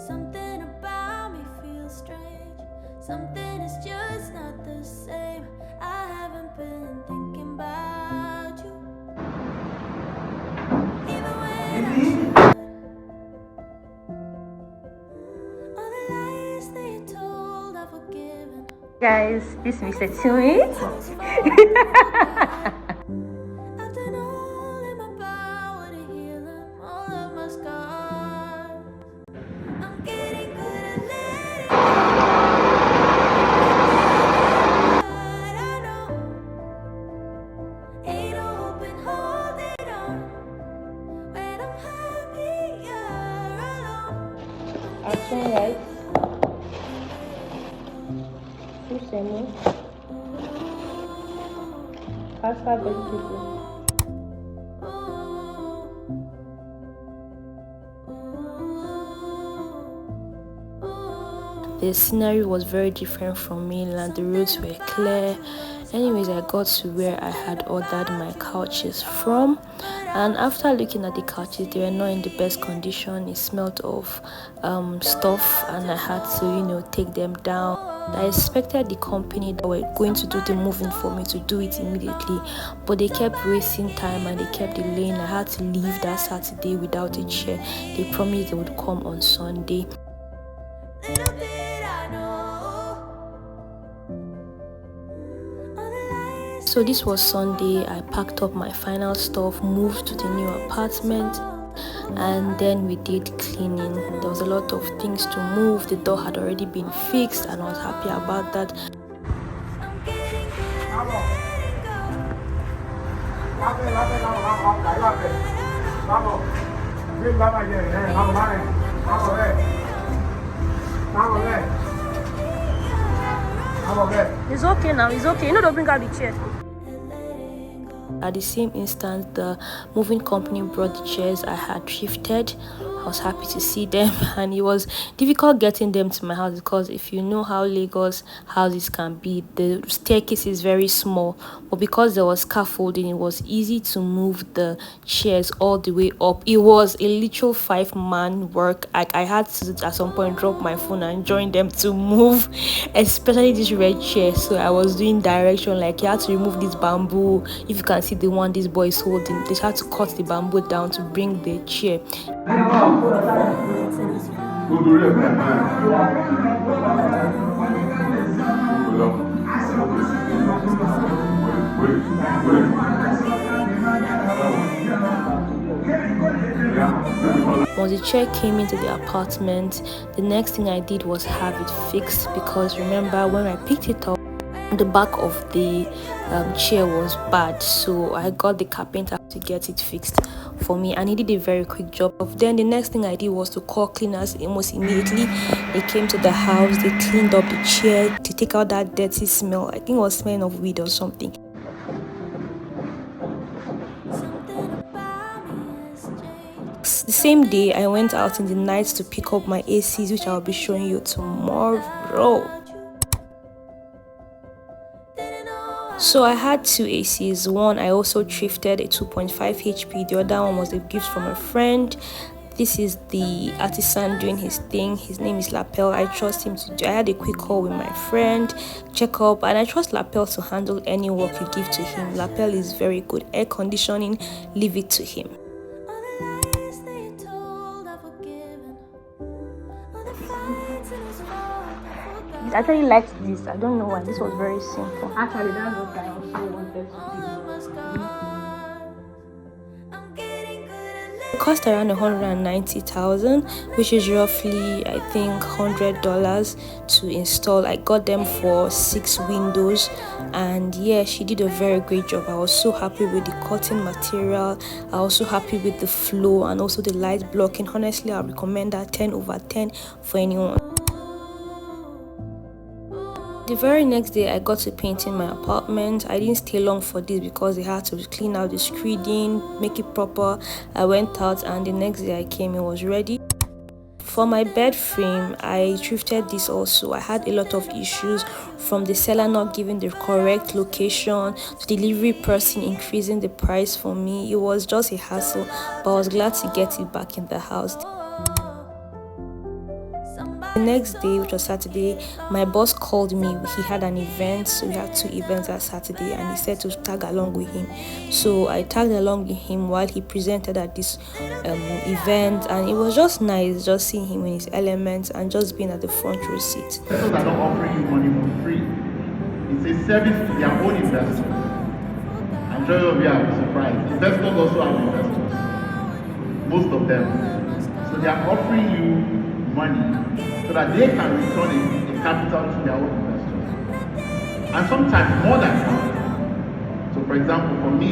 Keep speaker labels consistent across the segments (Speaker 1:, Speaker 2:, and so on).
Speaker 1: Something about me feels strange. Something is just not the same. I haven't been thinking about you. Even when I should. All the lies that you told, I've forgiven.
Speaker 2: Guys, this is Mr. Tumi.
Speaker 1: I've done all in my power to heal them, all of my scars. I'm getting good at letting go. But I know ain't no hope in holding on when I'm happier alone.
Speaker 2: Action right. Two semi. Pasta vegetable. The scenery was very different from mainland. The roads were clear. Anyways, I got to where I had ordered my couches from, and after looking at the couches, they were not in the best condition. It smelled of stuff, and I had to take them down. I expected the company that were going to do the moving for me to do it immediately, but they kept wasting time and they kept delaying. I had to leave that Saturday without a chair. They promised they would come on Sunday.
Speaker 1: Little did I know all the lies.
Speaker 2: So this was Sunday. I packed up my final stuff, moved to the new apartment, and then we did cleaning. There was a lot of things to move. The door had already been fixed and I was happy about that.
Speaker 1: I'm getting good at letting
Speaker 2: It's okay now, it's okay. Don't bring out the chair. At the same instant, the moving company brought the chairs I had thrifted. I was happy to see them, and it was difficult getting them to my house because if you know how Lagos houses can be, the staircase is very small, but because there was scaffolding, it was easy to move the chairs all the way up. It was a literal 5-man work. I had to at some point drop my phone and join them to move, especially this red chair. So I was doing direction, like you had to remove this bamboo. If you can see the one this boy is holding, they had to cut the bamboo down to bring the chair. Once the chair came into the apartment, the next thing I did was have it fixed, because remember when I picked it up, the back of the chair was bad, so I got the carpenter to get it fixed for me, and he did a very quick job. Then the next thing I did was to call cleaners almost immediately. They came to the house, they cleaned up the chair to take out that dirty smell. I think it was smelling of weed or something. The same day, I went out in the night to pick up my ACs, which I'll be showing you tomorrow. So I had 2 ACs. One I also thrifted, a 2.5 HP. The other one was a gift from a friend. This is the artisan doing his thing. His name is Lapel. I trust him to do. I had a quick call with my friend, check up, and I trust Lapel to handle any work you give to him. Lapel is very good. Air conditioning, leave it to him. I actually liked this. I don't know why. This was very simple.
Speaker 3: Actually, that's what I also wanted to
Speaker 2: It cost around 190,000, which is roughly, I think, $100 to install. I got them for 6 windows, and yeah, she did a very great job. I was so happy with the cotton material. I was so happy with the flow and also the light blocking. Honestly, I recommend that 10/10 for anyone. The very next day, I got to painting my apartment. I didn't stay long for this because they had to clean out the screening, make it proper. I went out, and the next day I came, it was ready. For my bed frame, I thrifted this also. I had a lot of issues, from the seller not giving the correct location, to the delivery person increasing the price for me. It was just a hassle, but I was glad to get it back in the house. The next day, which was Saturday, my boss called me. He had an event, so we had 2 events that Saturday, and he said to tag along with him. So I tagged along with him while he presented at this event, and it was just nice just seeing him in his elements and just being at the front row seat.
Speaker 4: Investors are not offering you money for free. It's a service to their own investors. I'm sure you'll be surprised. Investors also have investors. Most of them. So they are offering you money so that they can return a capital to their own investors. And sometimes more than that. So for example, for me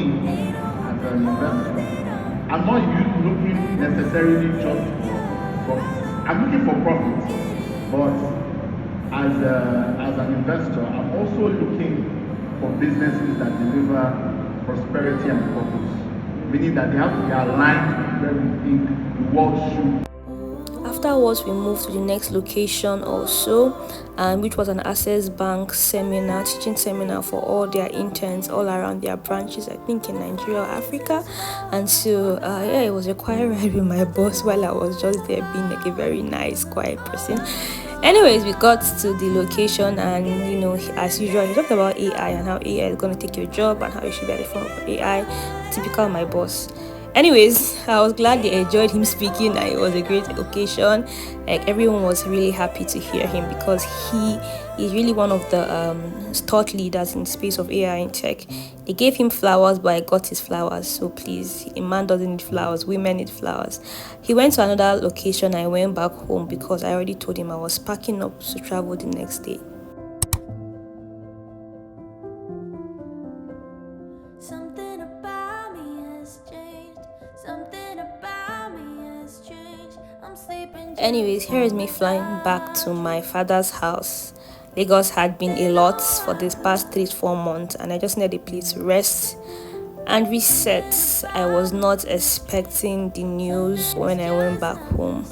Speaker 4: as an investor, I'm not looking necessarily just for profit. I'm looking for profit, but as an investor, I'm also looking for businesses that deliver prosperity and purpose, meaning that they have to be aligned with where we think the world should.
Speaker 2: Afterwards, we moved to the next location also, which was an Access Bank seminar, teaching seminar for all their interns all around their branches, I think in Nigeria or Africa. And so, it was a quiet ride with my boss while I was just there being like a very nice, quiet person. Anyways, we got to the location, and as usual, he talked about AI and how AI is going to take your job and how you should be at the front of AI. Typical my boss. Anyways, I was glad they enjoyed him speaking, and it was a great occasion. Like, everyone was really happy to hear him because he is really one of the thought leaders in the space of AI in tech. They gave him flowers, but I got his flowers. So please, a man doesn't need flowers, women need flowers. He went to another location. I went back home because I already told him I was packing up to travel the next day.
Speaker 1: Something about me has changed. Something about me has changed. I'm sleeping.
Speaker 2: Anyways, here is me flying back to my father's house. Lagos had been a lot for this past 3 to 4 months, and I just needed a place to rest and reset. I was not expecting the news when I went back home.